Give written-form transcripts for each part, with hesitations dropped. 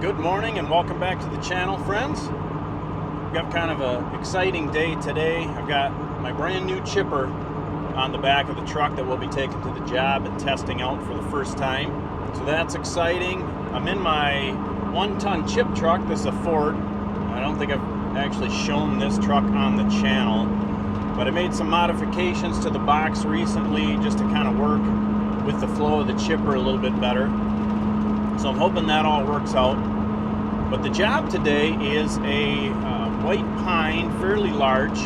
Good morning and welcome back to the channel, friends. We've got kind of an exciting day today. I've got my brand new chipper on the back of the truck that we'll be taking to the job and testing out for the first time. So that's exciting. I'm in my 1-ton chip truck. This is a Ford. I don't think I've actually shown this truck on the channel, but I made some modifications to the box recently just to kind of work with the flow of the chipper a little bit better. So I'm hoping that all works out. But the job today is a white pine, fairly large.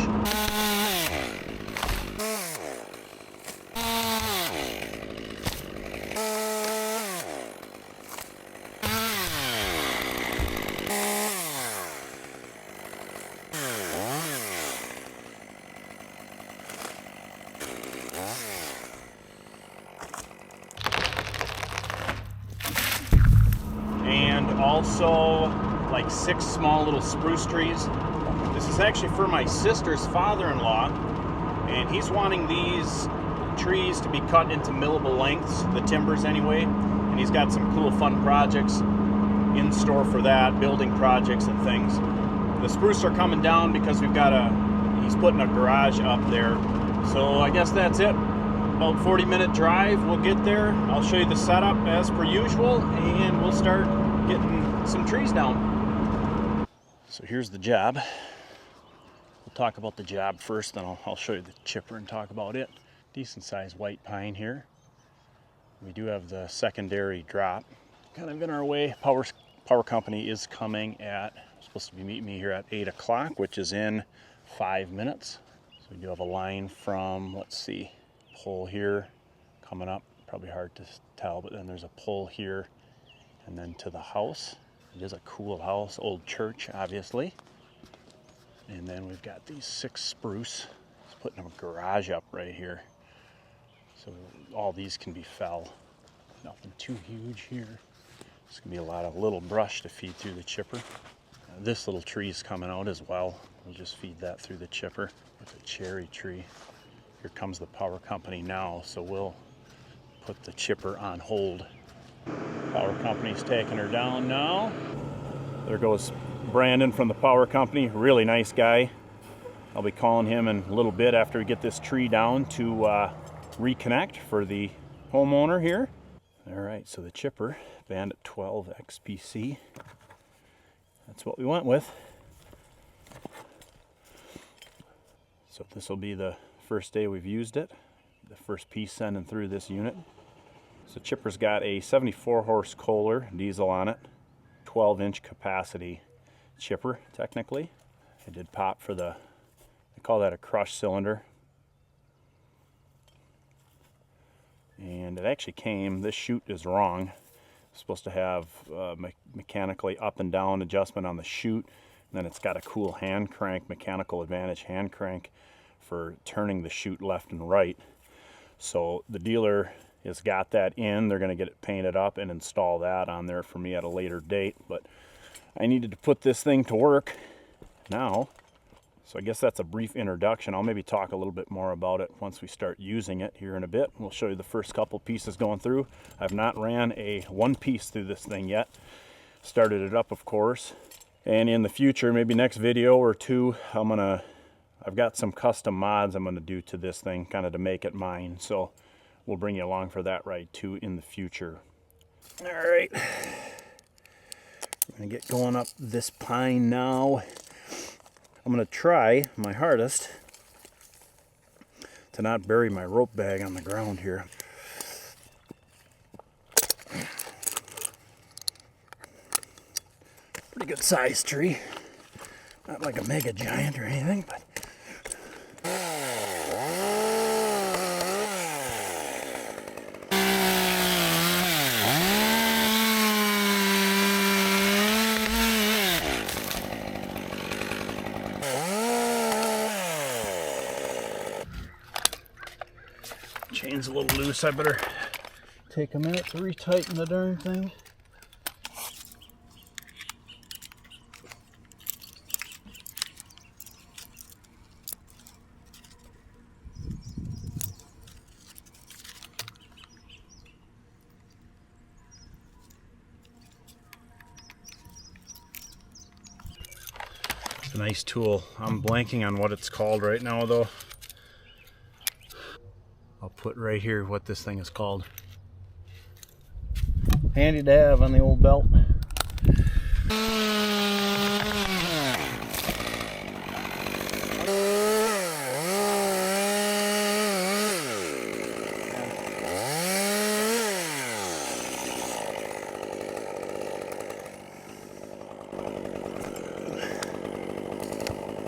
Also like 6 small little spruce trees. This is actually for my sister's father-in-law, and he's wanting these trees to be cut into millable lengths, the timbers anyway, and he's got some cool fun projects in store for that, building projects and things. The spruce are coming down because he's putting a garage up there. So I guess that's it. About 40-minute drive, we'll get there. I'll show you the setup as per usual, and we'll start getting some trees down. So here's the job. We'll talk about the job first, then I'll show you the chipper and talk about it. Decent sized white pine here. We do have the secondary drop kind of in our way. Power company is coming supposed to be meeting me here at 8 o'clock, which is in 5 minutes. So we do have a line from, let's see, pole here coming up. Probably hard to tell, but then there's a pole here and then to the house. It is a cool house, old church, obviously. And then we've got these 6 spruce. It's putting a garage up right here. So all these can be fell. Nothing too huge here. There's gonna be a lot of little brush to feed through the chipper. This little tree is coming out as well. We'll just feed that through the chipper. It's a cherry tree. Here comes the power company now, so we'll put the chipper on hold. Power company's taking her down now. There goes Brandon from the power company. Really nice guy. I'll be calling him in a little bit after we get this tree down to reconnect for the homeowner here. All right, so the chipper, Bandit 12 XPC. That's what we went with. So this will be the first day we've used it. The first piece sending through this unit. So chipper's got a 74 horse Kohler diesel on it, 12-inch capacity chipper technically. I did pop for they call that a crush cylinder. And it actually came, this chute is wrong. It's supposed to have mechanically up and down adjustment on the chute. And then it's got a cool hand crank, mechanical advantage hand crank for turning the chute left and right. So the dealer has got that in. They're going to get it painted up and install that on there for me at a later date. But I needed to put this thing to work now. So I guess that's a brief introduction. I'll maybe talk a little bit more about it once we start using it here in a bit. We'll show you the first couple pieces going through. I've not ran one piece through this thing yet. Started it up, of course. And in the future, maybe next video or two, I've got some custom mods I'm going to do to this thing kind of to make it mine. So we'll bring you along for that ride too in the future. All right, I'm gonna get going up this pine now. I'm gonna try my hardest to not bury my rope bag on the ground here. Pretty good sized tree. Not like a mega giant or anything, but chain's a little loose. I better take a minute to retighten the darn thing. A nice tool. I'm blanking on what it's called right now though. I'll put right here what this thing is called. Handy to have on the old belt.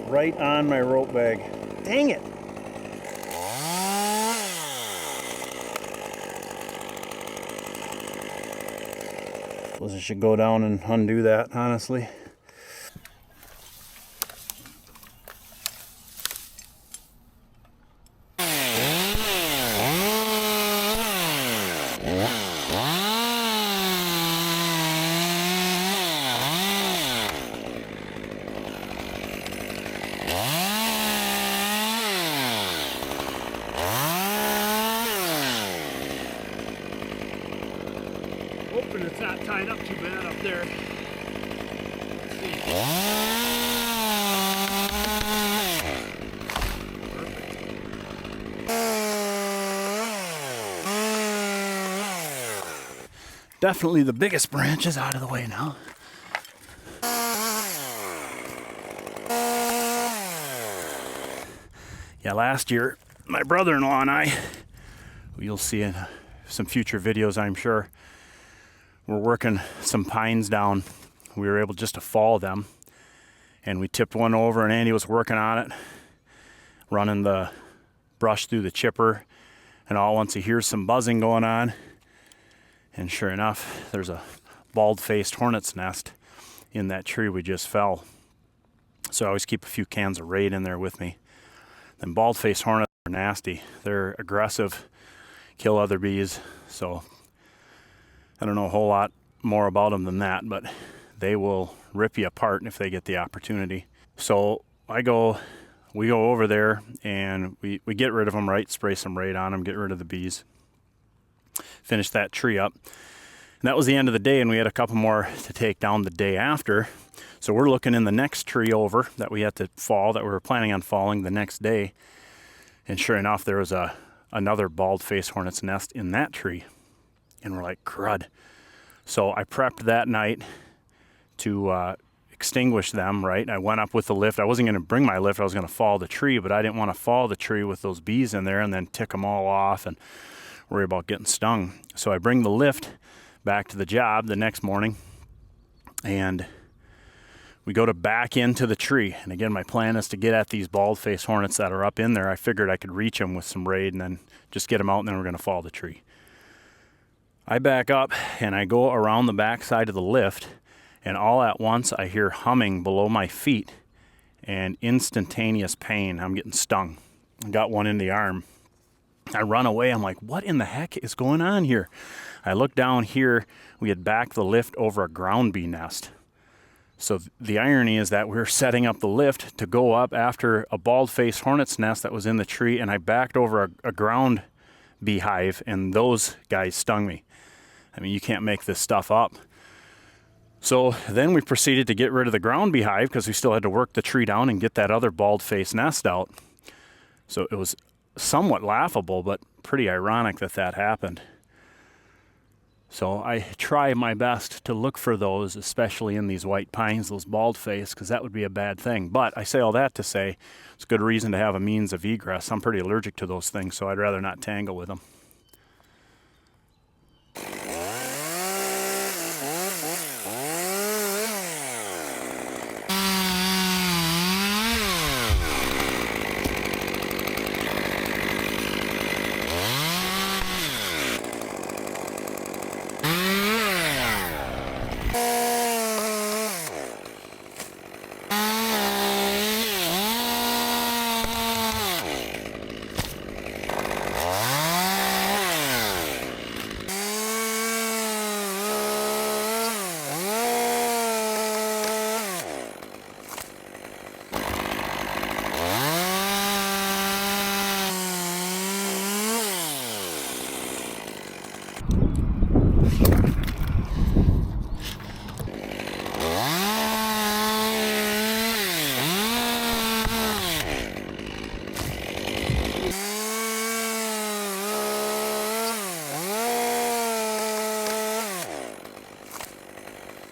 Right on my rope bag. Dang it! Suppose I should go down and undo that, honestly. Hoping it's not tied up too bad up there. Let's see. Perfect. Definitely the biggest branch is out of the way now. Yeah, last year, my brother-in-law and I, you'll see in some future videos, I'm sure, we're working some pines down. We were able just to fall them, and we tipped one over, and Andy was working on it, running the brush through the chipper, and all once he hears some buzzing going on, and sure enough, there's a bald-faced hornet's nest in that tree we just fell. So I always keep a few cans of Raid in there with me. Then bald-faced hornets are nasty. They're aggressive, kill other bees, so I don't know a whole lot more about them than that, but they will rip you apart if they get the opportunity. So we go over there and we get rid of them, right? Spray some Raid on them, get rid of the bees. Finish that tree up. And that was the end of the day, and we had a couple more to take down the day after. So we're looking in the next tree over that we had to fall, that we were planning on falling the next day. And sure enough, there was another bald-faced hornet's nest in that tree. And we're like, crud. So I prepped that night to extinguish them, right? I went up with the lift. I wasn't going to bring my lift. I was going to fall the tree, but I didn't want to fall the tree with those bees in there and then tick them all off and worry about getting stung. So I bring the lift back to the job the next morning, and we go to back into the tree. And again, my plan is to get at these bald-faced hornets that are up in there. I figured I could reach them with some Raid and then just get them out, and then we're going to fall the tree. I back up and I go around the back side of the lift, and all at once I hear humming below my feet and instantaneous pain. I'm getting stung. I got one in the arm. I run away. I'm like, what in the heck is going on here? I look down here. We had backed the lift over a ground bee nest. So the irony is that we were setting up the lift to go up after a bald-faced hornet's nest that was in the tree, and I backed over a ground beehive, and those guys stung me. I mean, you can't make this stuff up. So then we proceeded to get rid of the ground beehive because we still had to work the tree down and get that other bald-faced nest out. So it was somewhat laughable, but pretty ironic that that happened. So I try my best to look for those, especially in these white pines, those bald-faced, because that would be a bad thing. But I say all that to say it's a good reason to have a means of egress. I'm pretty allergic to those things, so I'd rather not tangle with them.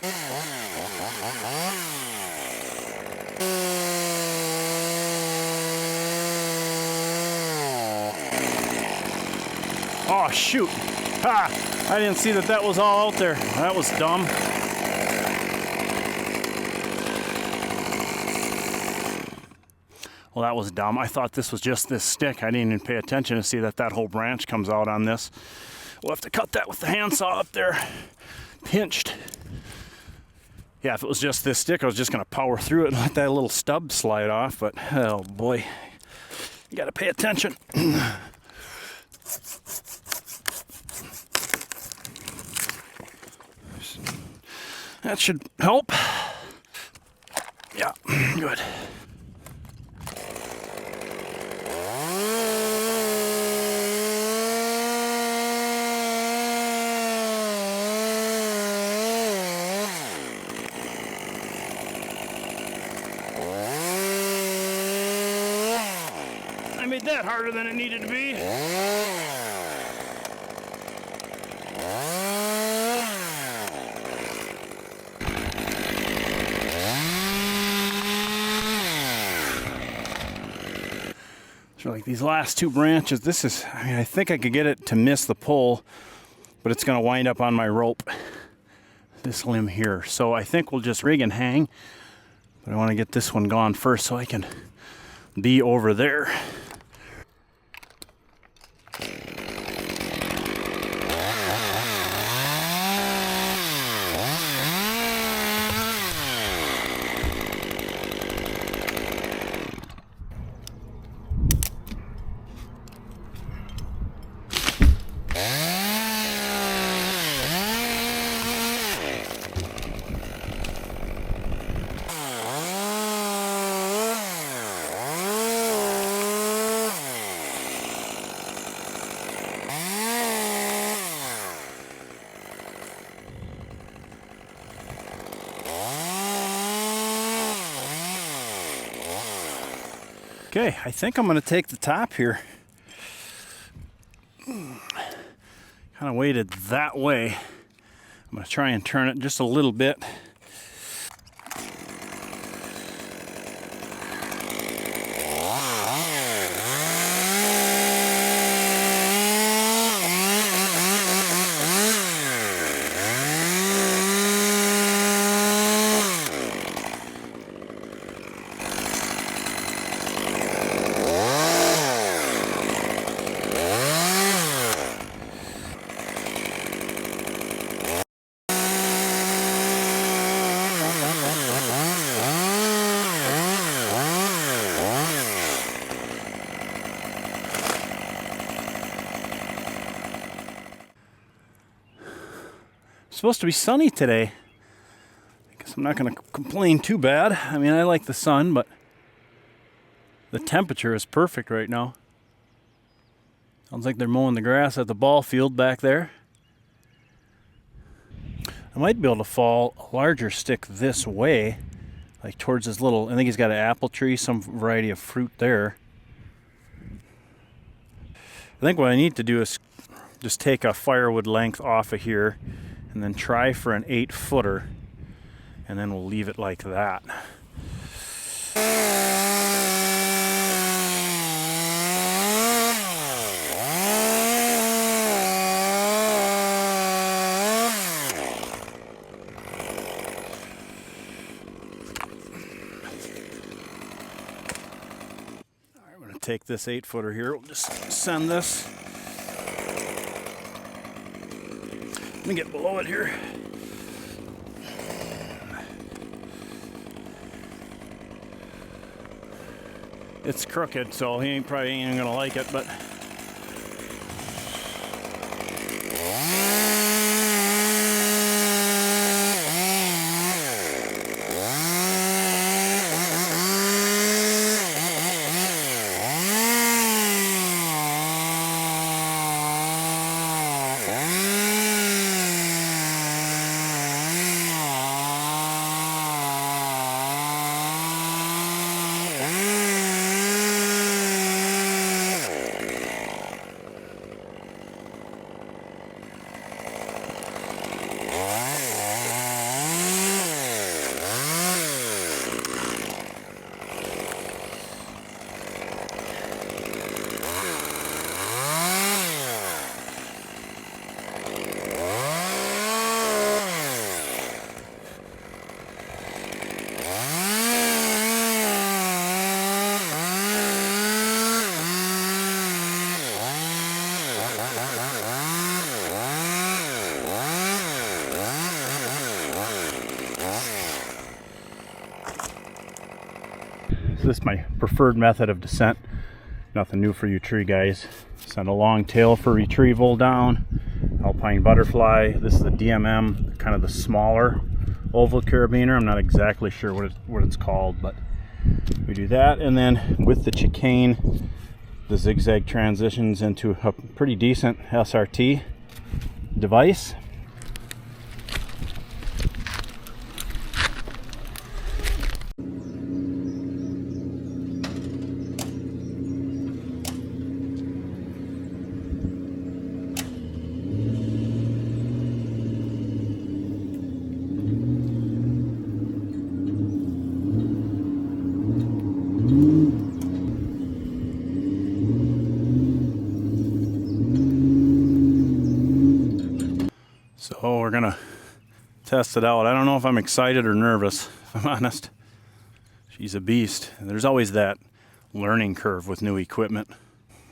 Oh, shoot. Ha! I didn't see that that was all out there. That was dumb. Well, that was dumb. I thought this was just this stick. I didn't even pay attention to see that that whole branch comes out on this. We'll have to cut that with the handsaw up there. Pinched. Yeah, if it was just this stick, I was just going to power through it and let that little stub slide off. But, oh boy. You got to pay attention. That should help. Yeah, good. I made that harder than it needed to be. So like these last two branches, this is, I mean, I think I could get it to miss the pole, but it's going to wind up on my rope, this limb here. So I think we'll just rig and hang, but I want to get this one gone first so I can be over there. Okay, I think I'm going to take the top here. Kind of weighted that way. I'm going to try and turn it just a little bit. Supposed to be sunny today. I guess I'm not going to complain too bad. I mean, I like the sun, but the temperature is perfect right now. Sounds like they're mowing the grass at the ball field back there. I might be able to fall a larger stick this way, like towards this little, I think he's got an apple tree, some variety of fruit there. I think what I need to do is just take a firewood length off of here and then try for an 8-footer, and then we'll leave it like that. All right, I'm going to take this 8-footer here. We'll just send this. Let me get below it here. It's crooked, so he probably ain't even gonna like it, but This is my preferred method of descent. Nothing new for you tree guys. Send a long tail for retrieval down. Alpine butterfly. This is the DMM, kind of the smaller oval carabiner. I'm not exactly sure what it's called, but we do that. And then with the chicane, the zigzag transitions into a pretty decent SRT device. So we're gonna test it out. I don't know if I'm excited or nervous, if I'm honest. She's a beast. There's always that learning curve with new equipment.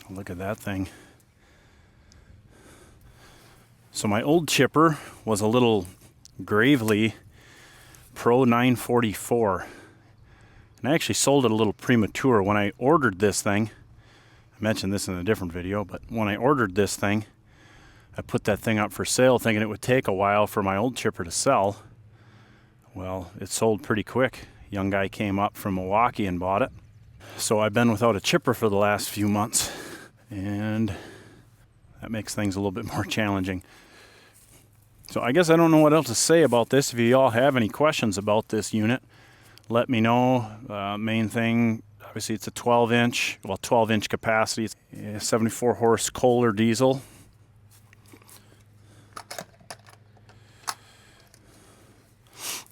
Look at that thing. So my old chipper was a little Gravely Pro 944. And I actually sold it a little premature. When I ordered this thing, I mentioned this in a different video, but when I ordered this thing, I put that thing up for sale thinking it would take a while for my old chipper to sell. Well, it sold pretty quick. Young guy came up from Milwaukee and bought it. So I've been without a chipper for the last few months, and that makes things a little bit more challenging. So I guess I don't know what else to say about this. If you all have any questions about this unit, let me know. Main thing, obviously it's a 12-inch capacity. It's 74 horse Kohler diesel.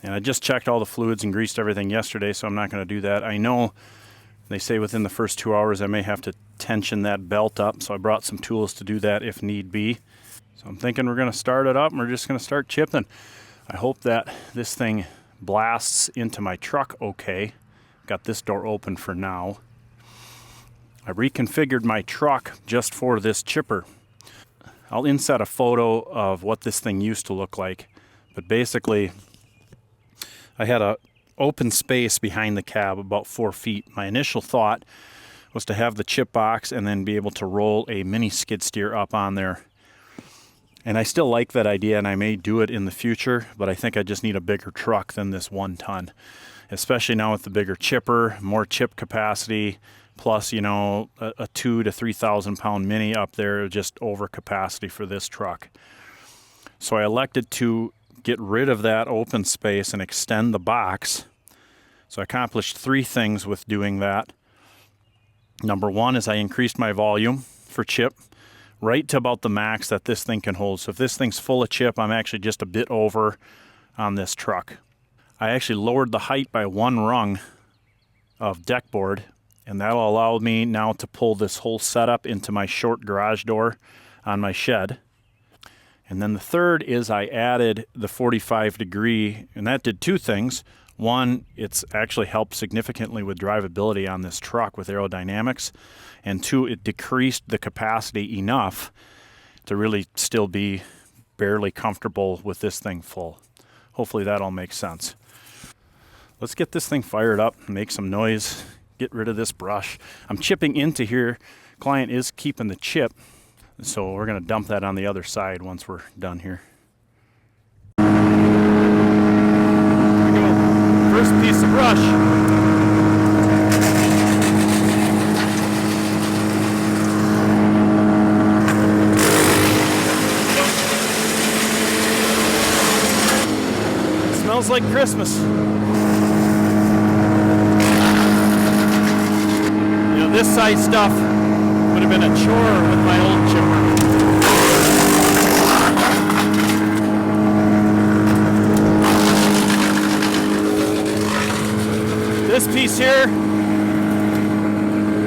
And I just checked all the fluids and greased everything yesterday, so I'm not going to do that. I know they say within the first 2 hours I may have to tension that belt up, so I brought some tools to do that if need be. So I'm thinking we're going to start it up and we're just going to start chipping. I hope that this thing blasts into my truck okay. Got this door open for now. I reconfigured my truck just for this chipper. I'll insert a photo of what this thing used to look like, but basically I had a open space behind the cab about 4 feet. My initial thought was to have the chip box and then be able to roll a mini skid steer up on there. And I still like that idea, and I may do it in the future, but I think I just need a bigger truck than this 1 ton. Especially now with the bigger chipper, more chip capacity, plus, you know, a 2,000 to 3,000 pound mini up there, just over capacity for this truck. So I elected to get rid of that open space and extend the box. So I accomplished 3 things with doing that. Number 1 is I increased my volume for chip right to about the max that this thing can hold. So if this thing's full of chip, I'm actually just a bit over on this truck. I actually lowered the height by 1 rung of deck board, and that'll allow me now to pull this whole setup into my short garage door on my shed. And then the third is I added the 45 degree, and that did 2 things. 1, it's actually helped significantly with drivability on this truck with aerodynamics. And 2, it decreased the capacity enough to really still be barely comfortable with this thing full. Hopefully that all makes sense. Let's get this thing fired up, make some noise, get rid of this brush. I'm chipping into here. Client is keeping the chip. So we're going to dump that on the other side once we're done here. Here we go. First piece of brush. It smells like Christmas. You know, this side stuff would have been a chore with my old chipper. This piece here,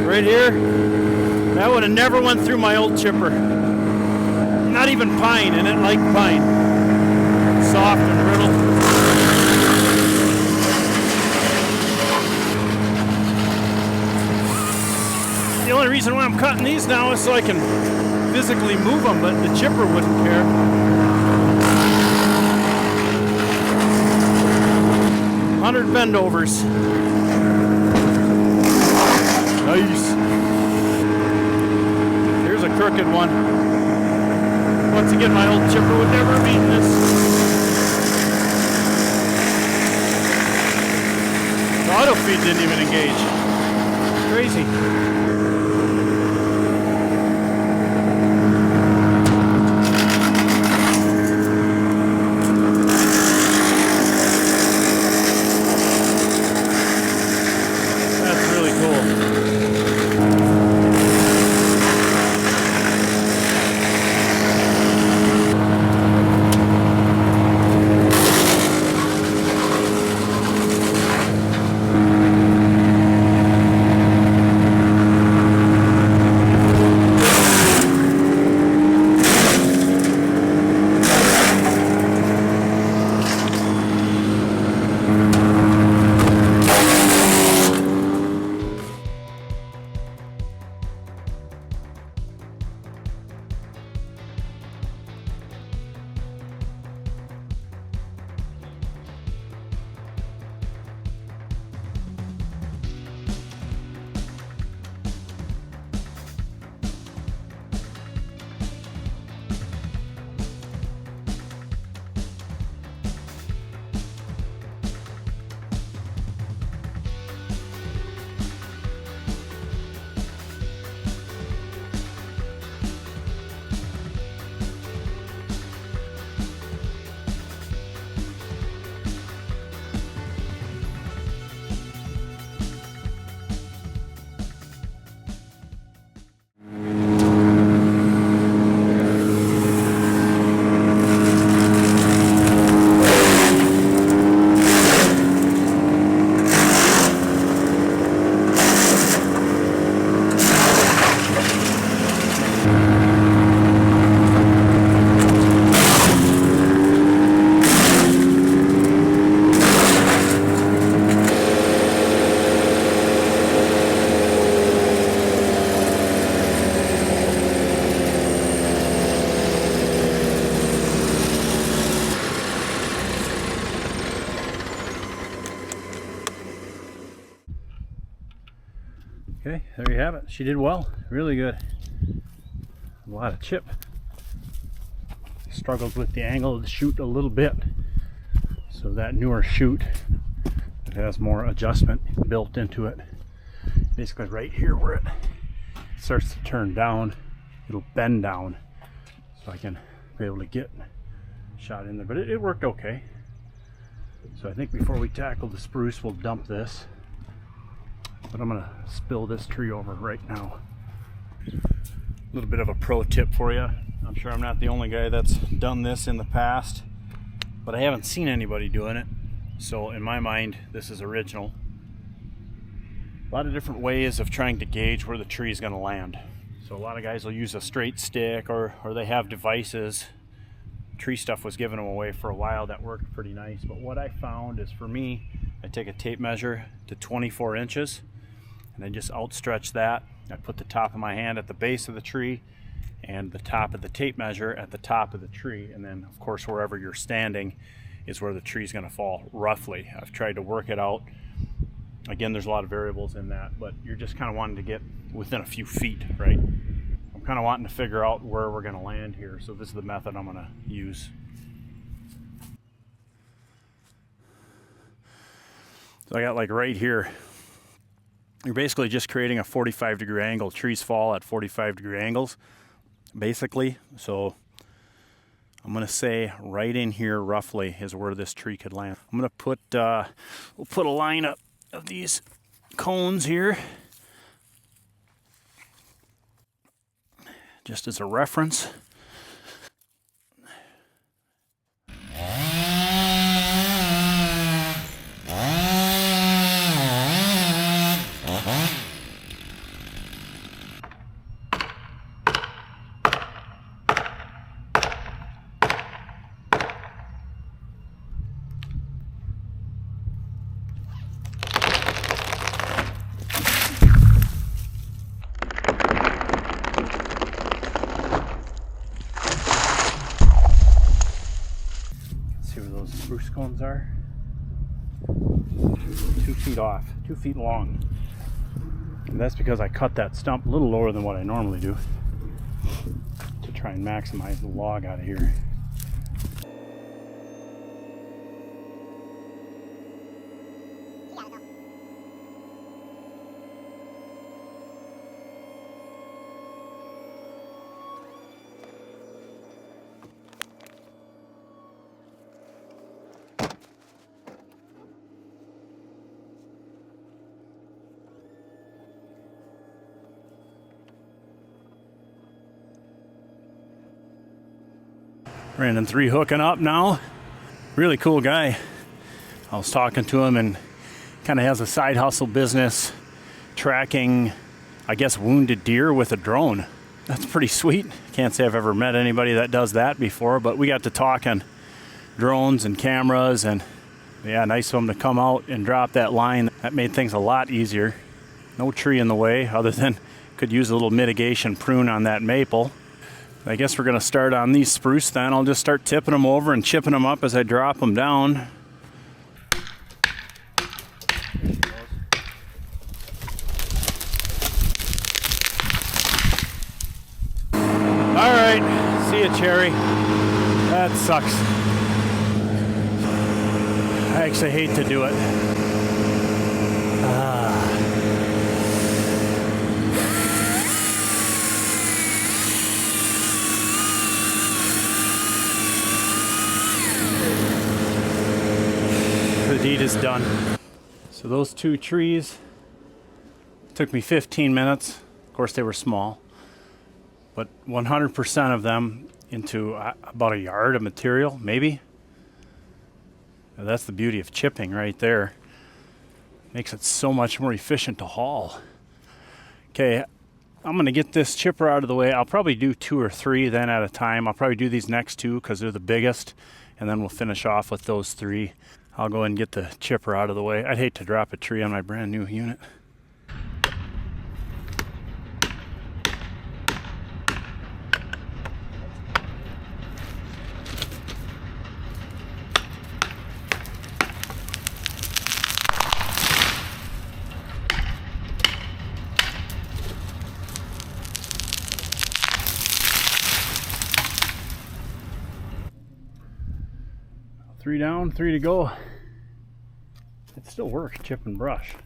right here, that would have never went through my old chipper. Not even pine, and it liked pine. Soft and brittle. The only reason why I'm cutting these now is so I can physically move them, but the chipper wouldn't care. 100 bendovers. Nice. Here's a crooked one. Once again, my old chipper would never have eaten this. The auto feed didn't even engage. Crazy. Okay, there you have it. She did well, really good. A lot of chip. Struggled with the angle of the chute a little bit. So that newer chute, it has more adjustment built into it. Basically right here where it starts to turn down, it'll bend down. So I can be able to get shot in there, but it worked okay. So I think before we tackle the spruce, we'll dump this. But I'm gonna spill this tree over right now. A little bit of a pro tip for you. I'm sure I'm not the only guy that's done this in the past, but I haven't seen anybody doing it. So in my mind, this is original. A lot of different ways of trying to gauge where the tree is gonna land. So a lot of guys will use a straight stick or they have devices. Tree stuff was giving them away for a while. That worked pretty nice. But what I found is, for me, I take a tape measure to 24 inches and I just outstretch that. I put the top of my hand at the base of the tree and the top of the tape measure at the top of the tree. And then, of course, wherever you're standing is where the tree is going to fall, roughly. I've tried to work it out. Again, there's a lot of variables in that, but you're just kind of wanting to get within a few feet, right? I'm kind of wanting to figure out where we're going to land here. So this is the method I'm going to use. So I got like right here, you're basically just creating a 45-degree angle. Trees fall at 45-degree angles, basically. So I'm going to say right in here roughly is where this tree could land. I'm going to put, we'll put a line up of these cones here, just as a reference. Spruce cones are 2 feet off, 2 feet long. And that's because I cut that stump a little lower than what I normally do to try and maximize the log out of here. Brandon 3 hooking up now. Really cool guy. I was talking to him, and kind of has a side hustle business tracking, I guess, wounded deer with a drone. That's pretty sweet. Can't say I've ever met anybody that does that before, but we got to talking drones and cameras, and yeah, nice of him to come out and drop that line. That made things a lot easier. No tree in the way, other than could use a little mitigation prune on that maple. I guess we're going to start on these spruce then. I'll just start tipping them over and chipping them up as I drop them down. All right, see ya, Cherry. That sucks. I actually hate to do it. The deed is done. So those 2 trees took me 15 minutes. Of course, they were small, but 100% of them into about a yard of material, maybe. Now, that's the beauty of chipping right there. Makes it so much more efficient to haul. Okay, I'm gonna get this chipper out of the way. I'll probably do 2 or 3 then at a time. I'll probably do these next 2 because they're the biggest, and then we'll finish off with those 3. I'll go and get the chipper out of the way. I'd hate to drop a tree on my brand new unit. Three down, 3 to go. It still works, chip and brush.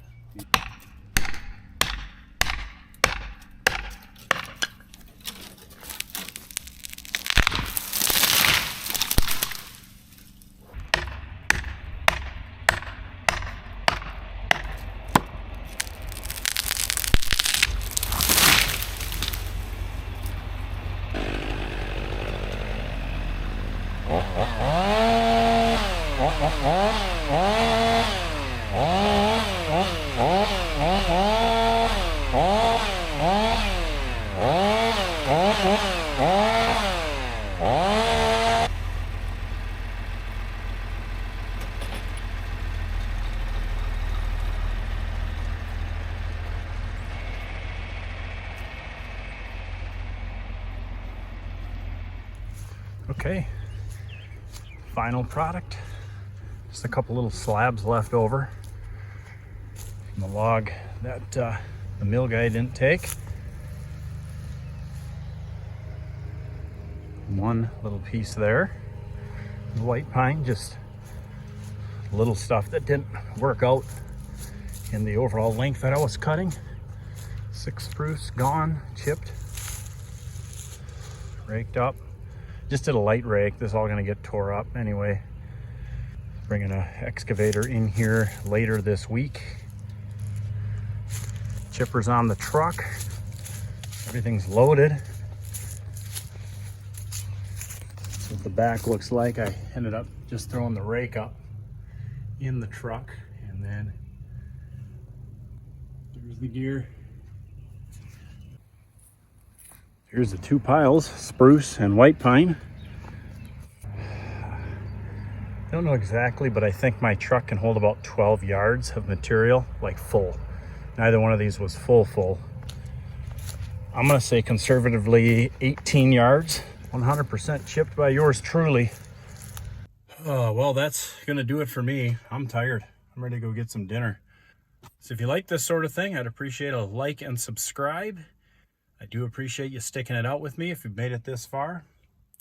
Okay, final product. Just a couple little slabs left over from the log that the mill guy didn't take. One little piece there. The white pine, just little stuff that didn't work out in the overall length that I was cutting. 6 spruce gone, chipped, raked up. Just did a light rake. This is all gonna get tore up anyway. Bringing an excavator in here later this week. Chipper's on the truck. Everything's loaded. That's what the back looks like. I ended up just throwing the rake up in the truck, and then there's the gear. Here's the 2 piles, spruce and white pine. I don't know exactly, but I think my truck can hold about 12 yards of material, like full. Neither one of these was full. I'm gonna say conservatively 18 yards, 100% chipped by yours truly. Oh, well, that's gonna do it for me. I'm tired. I'm ready to go get some dinner. So if you like this sort of thing, I'd appreciate a like and subscribe. I do appreciate you sticking it out with me if you've made it this far,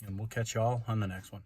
and we'll catch you all on the next one.